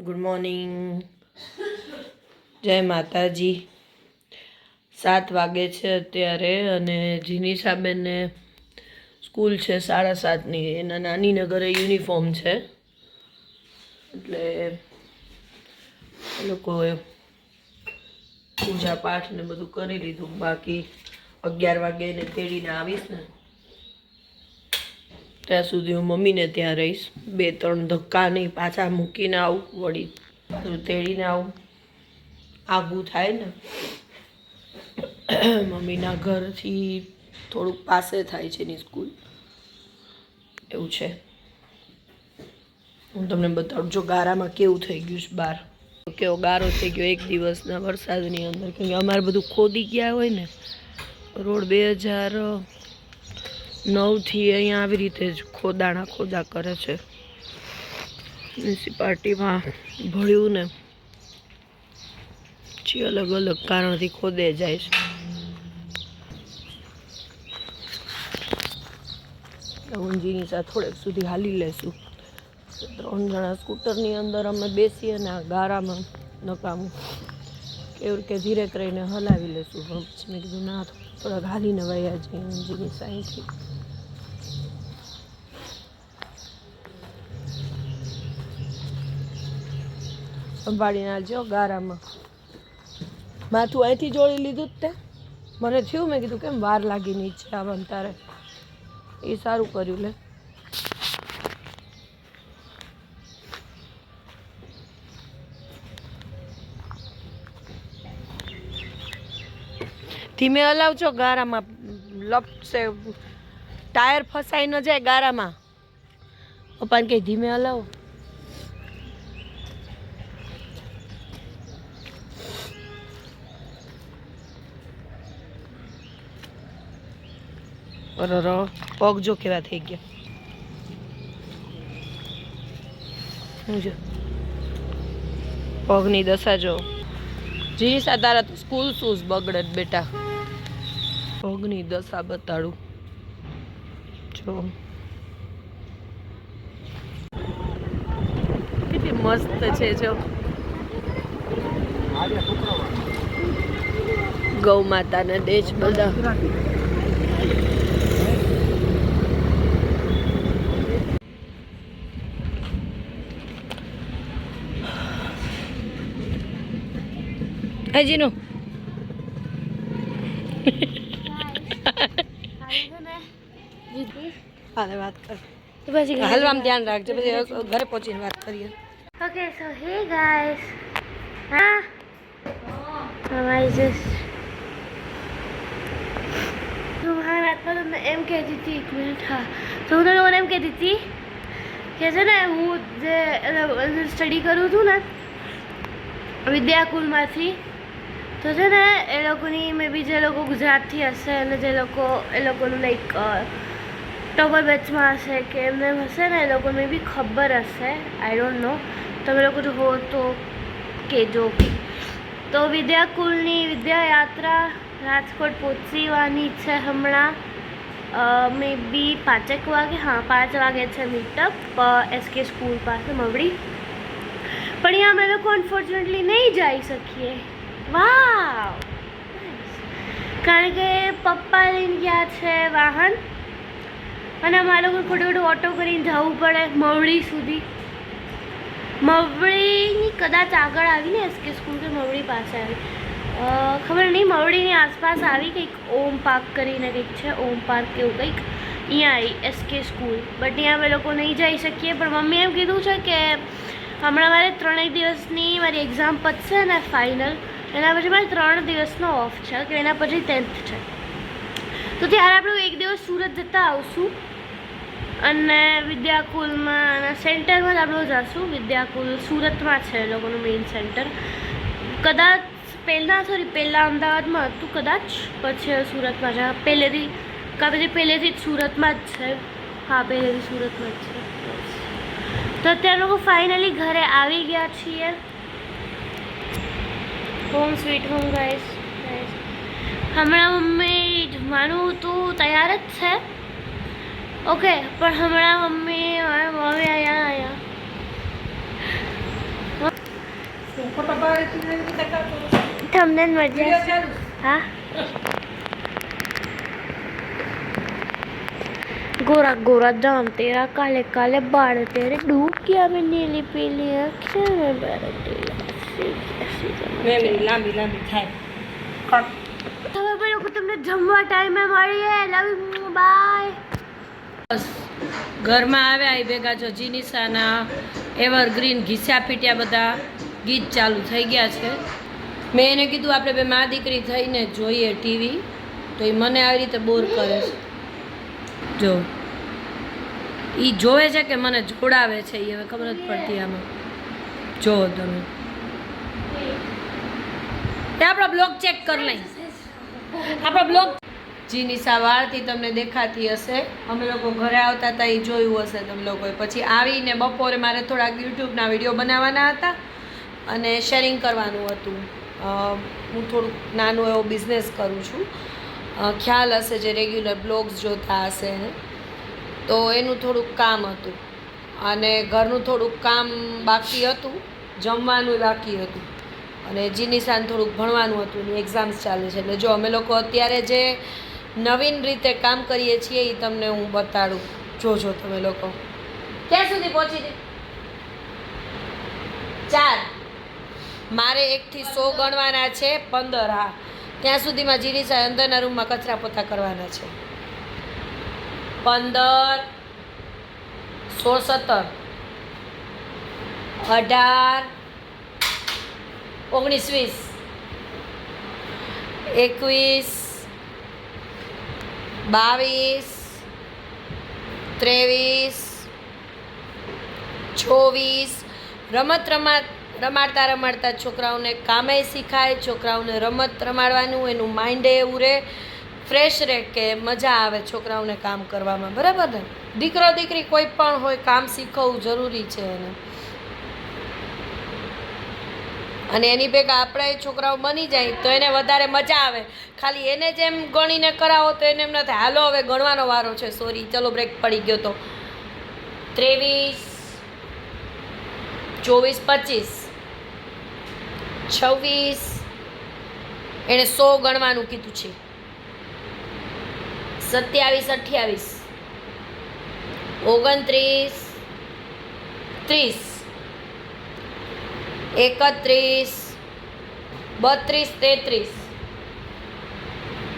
Good morning, જય માતાજી। 7 વાગે છે અત્યારે અને જીનીસાબેનને સ્કૂલ છે 7:30ની। એના નાનીને ઘરે યુનિફોર્મ છે એટલે એ લોકોએ પૂજા પાઠ ને બધું કરી લીધું। બાકી 11 વાગે એને તેડીને આવીશ ને ત્યાં સુધી હું મમ્મીને ત્યાં રહીશ। 2-3 ધક્કા નહીં, પાછા મૂકીને આવું, વળી પાછું તેડીને આવું, આગું થાય ને। મમ્મીના ઘરથી થોડુંક પાસે થાય છે એની સ્કૂલ, એવું છે। હું તમને બતાવું, જો ગારામાં કેવું થઈ ગયું છે બહાર, કેવો ગારો થઈ ગયો એક દિવસના વરસાદની અંદર। કેમ કે અમારે બધું ખોદી ગયા હોય ને, રોડ 2009થી અહીંયા આવી રીતે જ ખોદા કરે છે। મ્યુનિસિપાલિટીમાં ભળ્યું ને પછી અલગ અલગ કારણથી ખોદે જાય છે। ઊંજીની સાથે થોડેક સુધી હાલી લેશું। 3 જણા સ્કૂટરની અંદર અમે બેસીએ ને આ ગારામાં નકામું કેવું કે ધીરે કરીને હલાવી લેશું। પણ પછી મેં કીધું ના, થોડાક હાલીને વયા જઈએ ઊંજીની સાઈડથી। સંભાળીને આવજો ગારામાં। માથું અહીંથી જોડી લીધું જ તે મને થયું, મેં કીધું કેમ વાર લાગી નીચે આવવાનું તારે, એ સારું કર્યું લે। ધીમે હલાવજો, ગારામાં લપસે, ટાયર ફસાઈ ન જાય ગારામાં। પપ્પાને કઈ ધીમે હલાવો। અરે પગ જો કેવા થઈ ગયા, હું જો પગની દશા જો। જીસા તારા તો સ્કૂલ શૂઝ બગડે બેટા, પગની દશા બતાડું જો, કેટલી મસ્ત છે જો। ગૌ માતાના દેશ બધા। હજી નો હાલે વાત કર, હાલવામાં ધ્યાન રાખજો, પછી ઘરે પહોંચીને વાત કરીએ। Okay, so hey guys. I just तुम्हारा तो मैं एम कहती थी, 1 मिनट। हाँ, तो હું તમને એમ કહેતી હતી કે છે ને, હું જે સ્ટડી કરું છું ને વિદ્યાકુલમાંથી, તો છે ને એ લોકોની મે બી જે લોકો ગુજરાતથી હશે અને જે લોકો એ લોકોનું લાઈક ટોપર બેચમાં હશે કે એમને હશે ને, એ લોકોને બી ખબર હશે, આઈ ડોન્ટ નો, તમે લોકો જો હો તો કહેજો। તો વિદ્યાકુલની વિદ્યાયાત્રા રાજકોટ પહોંચવાની છે હમણાં, મે બી 5 વાગે। હા, 5 વાગે છે મીટઅપ એસકે સ્કૂલ પાસે મવડી। પણ અહીંયા અમે લોકો અનફોર્ચ્યુનેટલી નહીં જઈ શકીએ। વાવ, કારણ કે પપ્પા લઈને ગયા છે વાહન અને અમારે લોકો ખોટું ઓટો કરીને જવું પડે મવડી સુધી। મવડીની કદાચ આગળ આવીને એસકે સ્કૂલ કે મવડી પાસે આવી, ખબર નહીં, મવડીની આસપાસ આવી કંઈક ઓમ પાર્ક કરીને કંઈક છે, ઓમ પાર્ક એવું કંઈક, અહીંયા આવી એસકે સ્કૂલ। બટ અહીંયા અમે લોકો નહીં જઈ શકીએ। પણ મમ્મીએ એમ કીધું છે કે હમણાં મારે 3 દિવસની મારી એક્ઝામ પતશે ને ફાઇનલ, એના પછી મારે 3 દિવસનો ઓફ છે કે એના પછી 10th છે, તો ત્યારે આપણે 1 દિવસ સુરત જતા આવશું અને વિદ્યાકુલમાં સેન્ટરમાં જ આપણે જઈશું। વિદ્યાકુલ સુરતમાં છે એ લોકોનું મેઇન સેન્ટર, કદાચ પહેલાં અમદાવાદમાં હતું કદાચ, પછી સુરતમાં છે પહેલેથી, પછી પહેલેથી જ સુરતમાં જ છે। હા, પહેલેથી સુરતમાં જ છે। તો અત્યારે લોકો ફાઇનલી ઘરે આવી ગયા છીએ। Home sweet home guys. હમણાં મમ્મી જમવાનું તો તૈયાર જ છે, ઓકે, પણ હમણાં મમ્મી અહીંયા તમને મજા हाँ गोरा गोरा दाम तेरा काले काले बाल तेरे डूकिया में नीली पीली आँखें में લાંબી લાંબી થાય હવે ભાઈ લોકો તમને જમવા ટાઈમે મળીએ લવ યુ બાય ઘરમાં આવ્યા એ ભેગા જો જીનિસાના એવરગ્રીન ઘીસ્યા પીટ્યા બધા ગીત ચાલુ થઈ ગયા છે મેં એને કીધું આપણે બે મા દીકરી થઈને જોઈએ ટીવી તો એ મને આવી રીતે બોર કરે છે જો એ જોવે છે કે મને જોડાવે છે એ હવે ખબર જ પડતી આમાં જો તમે આપણો બ્લોગ ચેક કરી લઈ આપણો બ્લોગ જીનિસા વાળતી તમને દેખાતી હશે અમે લોકો ઘરે આવતા હતા એ જોયું હશે તમે લોકોએ પછી આવીને બપોરે મારે થોડાક યુટ્યુબના વિડીયો બનાવવાના હતા અને શેરિંગ કરવાનું હતું હું થોડુંક નાનો એવો બિઝનેસ કરું છું ખ્યાલ હશે જે રેગ્યુલર બ્લોગ્સ જોતા હશે એને તો એનું થોડુંક કામ હતું અને ઘરનું થોડુંક કામ બાકી હતું જમવાનું બાકી હતું અને જીનિસાને થોડુંક ભણવાનું હતું એની એક્ઝામ્સ ચાલે છે એટલે જો અમે લોકો અત્યારે જે નવીન રીતે કામ કરીએ છીએ એ તમને હું બતાડું જોજો તમે લોકો ક્યાં સુધી પહોંચી ગઈ 4 મારે 1 થી 100 ગણવાના છે 15 હા ત્યાં સુધીમાં જીનિસા અંદરના રૂમમાં કચરા પોતા કરવાના છે 15 16 17 18 19 20 21 22 23 રમત રમાડતા રમાડતા છોકરાઓને કામે શીખાય છોકરાઓને રમત રમાડવાનું એનું માઇન્ડ એવું રહે ફ્રેશ રહે કે મજા આવે છોકરાઓને કામ કરવામાં બરાબર ને દીકરો દીકરી કોઈ પણ હોય કામ શીખવવું જરૂરી છે એને અને એની ભેગા આપણે છોકરાઓ બની જાય તો એને વધારે મજા આવે ખાલી એને જેમ ગણીને કરાવો તો એને એમ ન થાય હાલો હવે ગણવાનો વારો છે સોરી ચલો બ્રેક પડી ગયો તો 23 24 25 26 એણે 100 ગણવાનું કીધું છે 27 28 29 30 31 32 33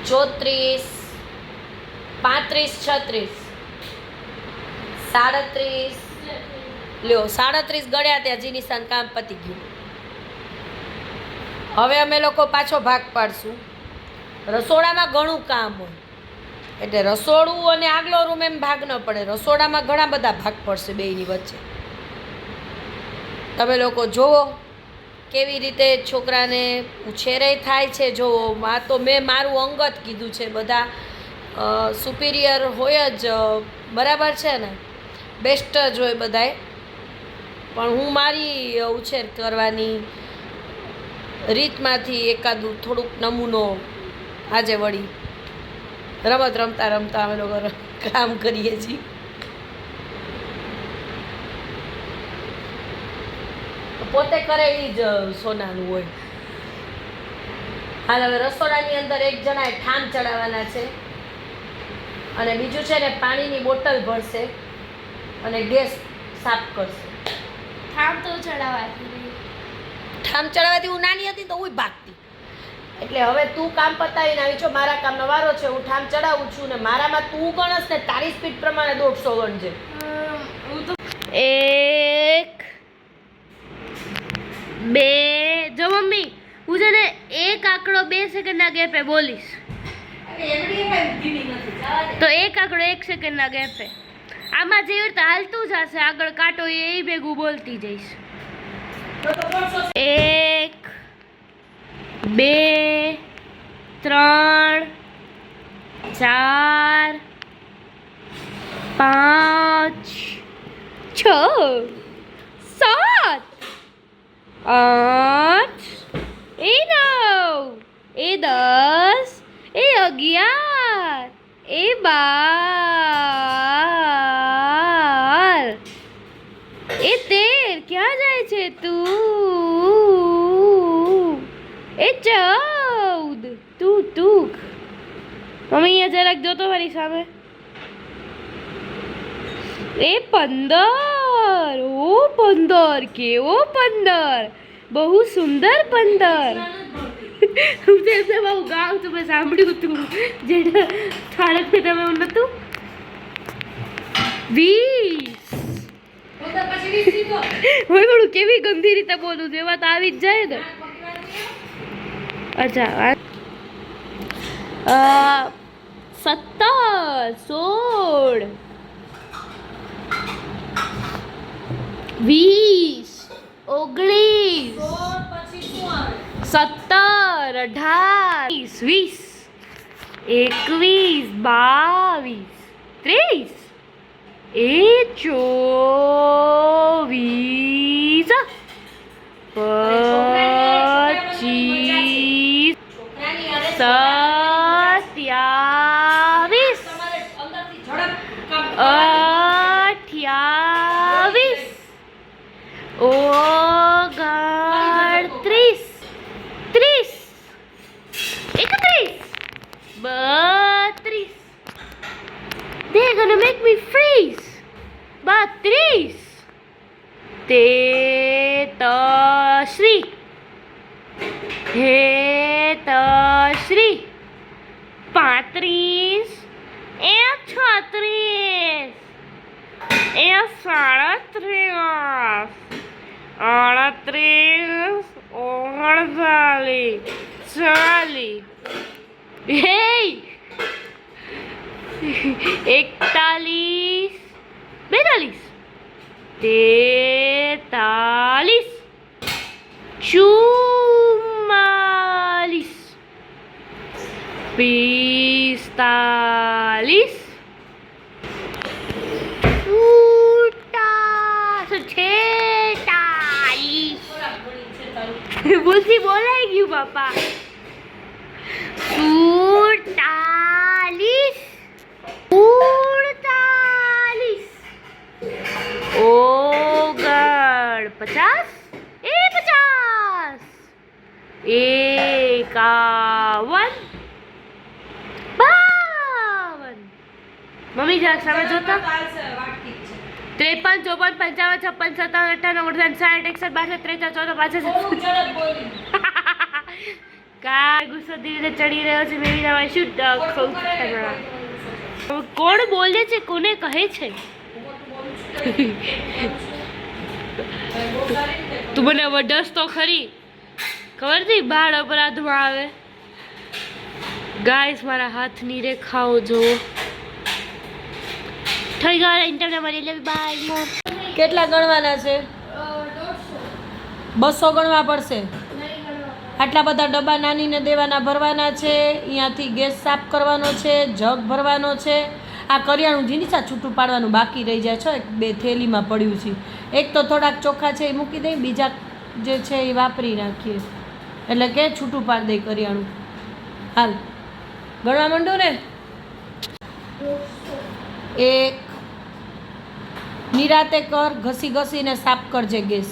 34 35 36 37 લ્યો 37 ગળ્યા ત્યાં જીનિસાન કામ પતી ગયું હવે અમે લોકો પાછો ભાગ પાડશું રસોડામાં ઘણું કામ હોય એટલે રસોડું અને આગલો રૂમ એમ ભાગ ન પડે રસોડામાં ઘણા બધા ભાગ પડશે બેયની વચ્ચે તમે લોકો જોવો કેવી રીતે છોકરાને ઉછેરે થાય છે જોવો આ તો મેં મારું અંગત કીધું છે બધા સુપિરિયર હોય જ બરાબર છે ને બેસ્ટ જ હોય બધાએ પણ હું મારી ઉછેર કરવાની રીતમાંથી એકાદું થોડુંક નમૂનો આજે વળી રમત રમતા રમતા અમે લોકો કામ કરીએ છીએ પોતે કરે એ જ સોનાનું હોય હાલ હવે રસોડાની અંદર એક જણાએ ઠામ ચડાવવાના છે અને બીજું છે ને પાણીની બોટલ ભરશે અને ગેસ સાફ કરશે ઠામ તો ચડાવાતી ઠામ ચડાવવાથી હું નાની હતી તો હું ભાગતી એટલે હવે તું કામ પતાવીને આવી છો મારા કામનો વારો છે હું ઠામ ચડાવું છું ને મારામાં તું ગણસ ને તારી સ્પીડ પ્રમાણે 150 ગણજે એક બે જો મમ્મી હું છે ને એક આંકડો 2 સેકન્ડના ગેપે બોલીશ તો એક આંકડો 1 સેકન્ડના ગેપે આમાં જેવી રીતે હાલતું જશે આગળ કાંટો એ ભેગું બોલતી જઈશ 1 2 3 4 5 6 7 8 એ 9 એ 10 એ 11 એ 12 એ 13 ક્યાં જાય છે તું એ 14 તું મમ્મી અહીંયા જરાક જોતો મારી સામે એ 15 ઓ 15 કેવો 15 બહુ સુંદર 15 હું તેમને બહુ ગાઉં છું મેં સાંભળ્યું હતું જેને થાળક ને તમે નતું 20 હોય થોડું કેવી ગંદી રીતે બોલું છું એમાં તો આવી જ જાય ને અચ્છા 17 16 20 19 17 18 20 21 22 23 એ 24 25 27 28 29 30 31 32 They're gonna make me freeze 32 તેતશ્રી હેતશ્રી 35 એ 36 એ 37 38 39 40 hey 41 42 43 44 45 બોલથી બોલાઈ ગયું બાપા 47 49 મમ્મી જરાક સામે જોતા 53 54 55 56 57 58 59 60 61 62 63 કા ગુસ્સો ધીરે ચડી રહ્યો છે મેરી નામ શું કોણ બોલે છે કોને કહે છે તું મને વડસ તો ખરી ખબર હતી બાળ અપરાધમાં આવે ગાઈસ મારા હાથની રેખાઓ જુઓ થઈ ગયા ઇન્ટરનેટ મળી લે બાય કેટલા ગણવાના છે 200 ગણવા પડશે આટલા બધા ડબ્બા નાનીને દેવાના ભરવાના છે અહીંયાથી ગેસ સાફ કરવાનો છે જગ ભરવાનો છે આ કરિયાણું જીનીસા છૂટું પાડવાનું બાકી રહી જાય છે એક બે થેલીમાં પડ્યું છે એક તો થોડાક ચોખ્ખા છે એ મૂકી દઈ બીજા જે છે એ વાપરી નાખીએ એટલે કે છૂટું પાડી દઈ કરિયાણું હાલ ગણવા માંડો ને 1 નિરાતે કર ઘસી ઘસીને સાફ કરજે ગેસ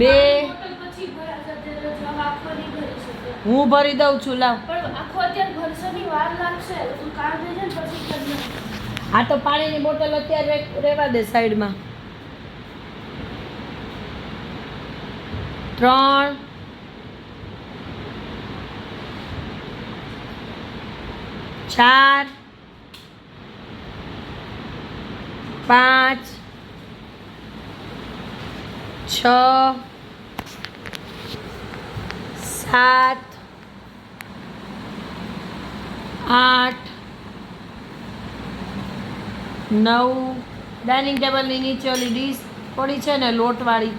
2 હું ભરી દઉં છું લાવ આ તો પાણીની બોટલ અત્યારે રહેવા દે સાઈડમાં 3 4 5 6 7 8 9 ડાઇનિંગ ટેબલની નીચે ઓલી ડીશ પડી છે ને લોટવાળી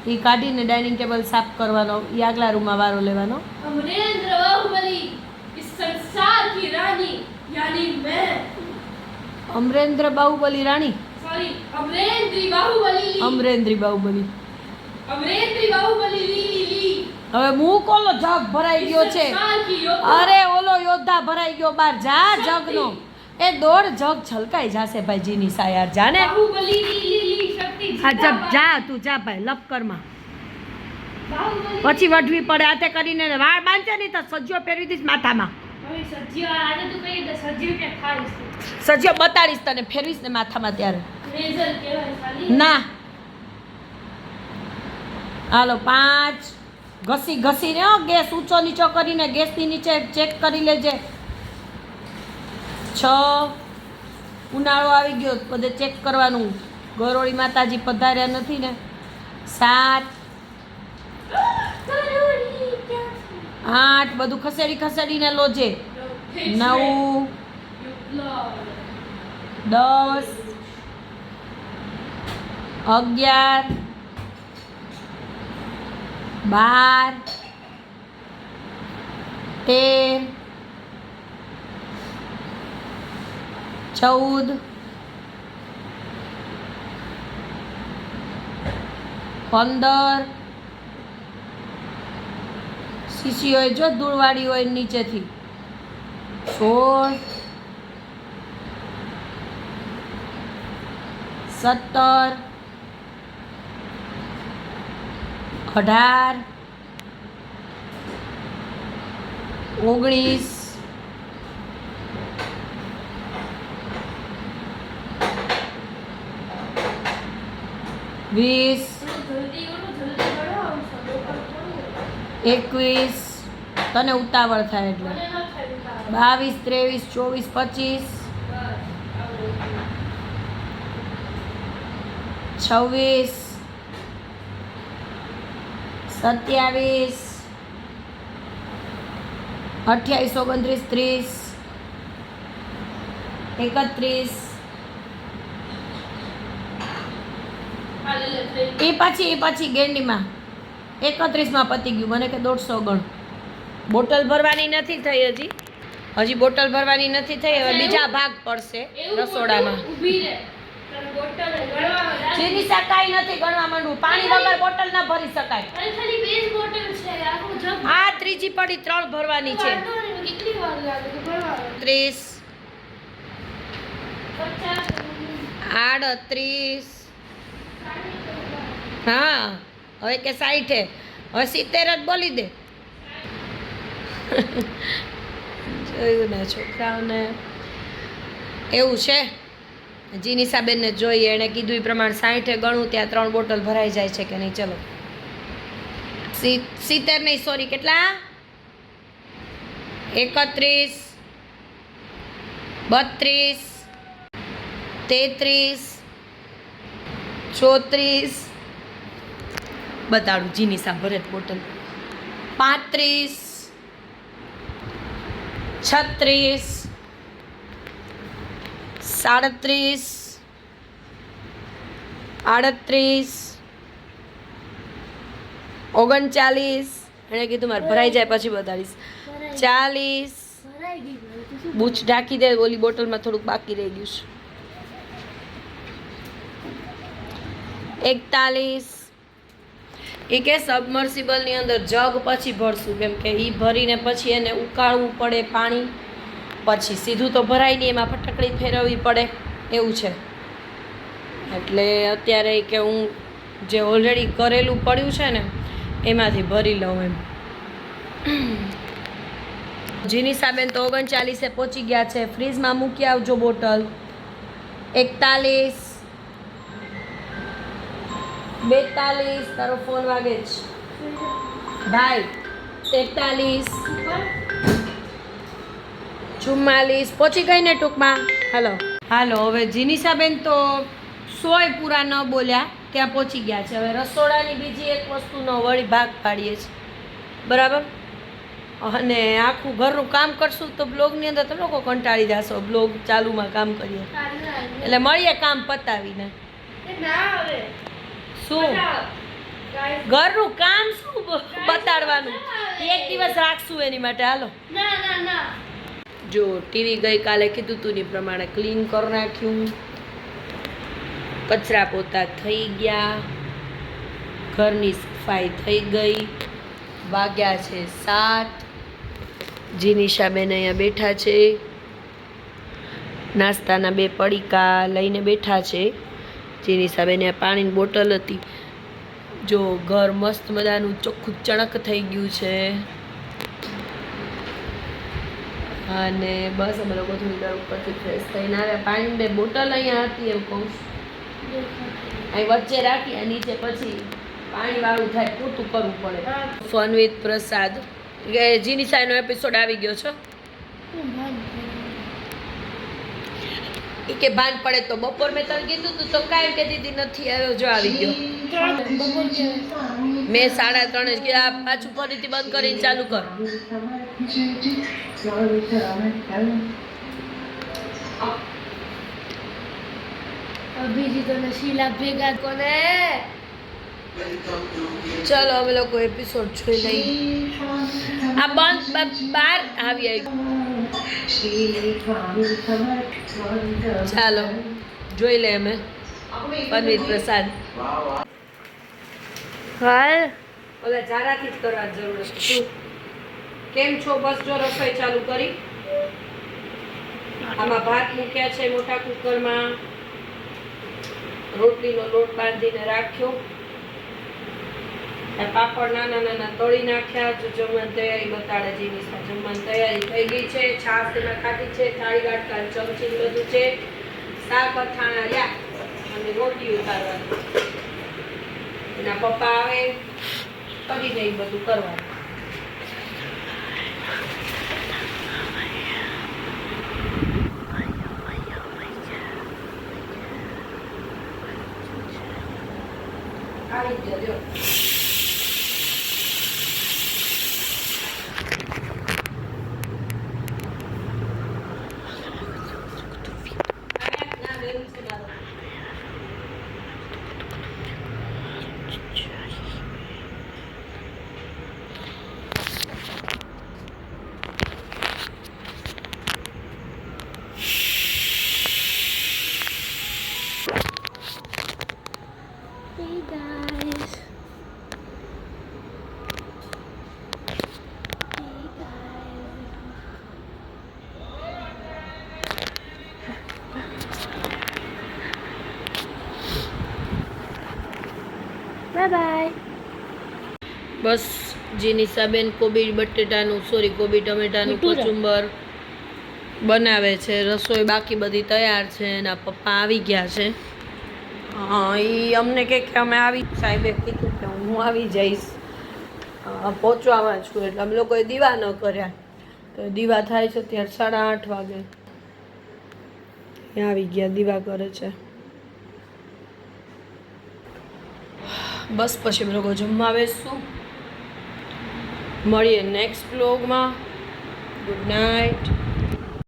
એ કાઢીને ડાઇનિંગ ટેબલ સાફ કરવાનો એ આગલા રૂમમાં વારો લેવાનો अमरेंद्र बाहुबली इस संसार की रानी यानी मैं અમરેન્દ્ર બાહુબલી રાણી सॉरी अमरेंद्री बाहुबली અમરેન્દ્રી બાહુબલી अमरेंद्री बाहुबली ली હવે મૂક ઓલો જગ ભરાઈ ગયો છે અરે ઓલો યોદ્ધા ભરાઈ ગયો બાર જા જગનો એ દોડ જગ છલકાઈ જાશે ભાઈ જીની સાયાર જાને बाहुबली ली शक्ति હા જબ જા તું જા ભાઈ લપ કરમાં પછી વઢવી પડે હાથે કરીને વાળ બાંધશે નહીં તો સજ્જો ફેરવી દઈશ માથામાં. સજ્જો બતાડીશ તને, ફેરવીશ ને માથામાં ત્યારે. ના હાલો 5 ઘસી ઘસીને ગેસ ઊંચો નીચો કરીને ગેસની નીચે ચેક કરી લેજે. 6 ઉનાળો આવી ગયો બધે ચેક કરવાનું, ગરોળી માતાજી પધાર્યા નથી ને. 7 8 બધું ખસેડી ખસેડીને લોજે. 9 10 11 12 13 14 15 શીશી હોય જો ધૂળવાળી હોય નીચેથી. 16 17 18 19 20 21 તને ઉતાવળ થાય એટલે 22 23 24 25 26 27 28 29 30 31 એ પછી ગેંડીમાં 31માં પતી ગયું. મને કે 150 ગણ. બોટલ ભરવાની નથી થઈ હજી બોટલ ભરવાની નથી થઈ. હવે બીજા ભાગ પડશે રસોડામાં. જેની કાંઈ નથી ગણવા માંડવું. પાણી વગર બોટલ ના ભરી શકાય. આ ત્રીજી પડી 3 ભરવાની છે. 30 38 હા હવે કે 60 હવે 70 જ બોલી દે. જોયું ને છોકરાઓને એવું છે. જીનીસાબેનને જોઈએ એણે કીધું એ પ્રમાણે 60 ગણું ત્યાં 3 બોટલ ભરાઈ જાય છે કે નહીં. ચલો 70 નહીં સોરી કેટલા 31 32 33 34 બતાડું જીનીસા ભરે બોટલ 35 36 37 38 39 એણે કીધું મારે ભરાઈ જાય પછી બતાડીશ. 40 બૂચ ઢાંકી દે. ઓલી બોટલમાં થોડુંક બાકી રહી ગયું છે. 41 એ કે સબમર્સિબલની અંદર જગ પછી ભરશું કેમ કે એ ભરીને પછી એને ઉકાળવું પડે પાણી, પછી સીધું તો ભરાય નહીં, એમાં ફટકડી ફેરવવી પડે એવું છે. એટલે અત્યારે કે હું જે ઓલરેડી કરેલું પડ્યું છે ને એમાંથી ભરી લઉં એમ. જીનીસાબેન તો 39 પહોંચી ગયા છે. ફ્રીજમાં મૂકી આવજો બોટલ. 41 42 તારો ફોન વાગે છે ભાઈ. 43 44 પહોંચી ગઈ ને ટૂંકમાં. હાલો હવે જીનીસાબેન તો 100 પૂરા ન બોલ્યા ત્યાં પહોંચી ગયા છે. હવે રસોડાની બીજી એક વસ્તુનો વળી ભાગ પાડીએ છીએ બરાબર. અને આખું ઘરનું કામ કરશું તો બ્લોગની અંદર તમે લોકો કંટાળી જશો. બ્લોગ ચાલુમાં કામ કરીએ એટલે મળીએ કામ પતાવીને. શું ઘરનું કામ શું બતાડવાનું એક દિવસ રાખશું એની માટે. હાલો જો ટીવી ગઈકાલે કીધું તું ની પ્રમાણે ક્લીન કરી નાખ્યું, કચરા પોતા થઈ ગયા, ઘરની સફાઈ થઈ ગઈ. વાગ્યા છે 7. જીનીશાબેન અહીંયા બેઠા છે, નાસ્તાના 2 પડીકા લઈને બેઠા છે. જીનીશાબેન પાણીની બોટલ હતી જો ઘર મસ્ત મજાનું ચોખ્ખું ચણક થઈ ગયું છે અને બસ અમે લોકો થોડી વાર ઉપરથી ફ્રેશ થઈને આવ્યા. પાણી બે બોટલ અહીંયા હતી એમ કહું છું, અહીં વચ્ચે રાખી અને નીચે પછી પાણી વાળું થાય પૂરતું કરવું પડે. ફન વિથ પ્રસાદ જીની સાઈનો એપિસોડ આવી ગયો છે. કે ભાન પડે તો બપોર મેં તને કીધું તું તો કાંઈ કહેતી હતી નથી આવ્યો, જો આવી ગયો. મેં 3:30 જ કીધા પાછું ફરીથી બંધ કરીને ચાલુ કર. અભિજીત અને શીલા ભેગા કોને. ચાલો અમે લોકો એપિસોડ જોઈ લઈએ. આ બંધ બાર આવી ચાલો જોઈ લે અમે પનીર પ્રસાદ. હાલ ઓલા જારાથી જ કરવા જરૂર છે. કેમ છો? બસ જો રસોઈ ચાલુ કરી. આમાં ભાત મૂક્યા છે મોટા કુકરમાં, રોટલીનો લોટ બાંધીને રાખ્યો, પાપડ નાના નાના તળી નાખ્યા. જો જમવાની તૈયારી બતાડે જેની સાથે જમવાની તૈયારી થઈ ગઈ છે. છાશ એમાં ખાધી છે, થાળી વાટકા ચમચી બધું છે, શાક અથાણા લ્યા અને રોટલી ઉતારવાની. એના પપ્પા આવે કરી દઈ બધું કરવાનું. આવી જજો. Hey guys. Hey guys. Bye bye. બસ જીનીસાબેન કોબી બટેટાનું કોબી ટમેટાનું કચુંબર બનાવે છે. રસોઈ બાકી બધી તૈયાર છે. એના પપ્પા આવી ગયા છે. એ અમને કે અમે આવી, સાહેબે કીધું કે હું આવી જઈશ, પહોંચવામાં છું. એટલે અમે લોકોએ દીવા ન કર્યા. તો દીવા થાય છે ત્યારે 8:30 વાગે આવી ગયા, દીવા કરે છે. બસ પછી અમે લોકો જમવા બેસશું. મળીએ નેક્સ્ટ બ્લોગમાં. Good night.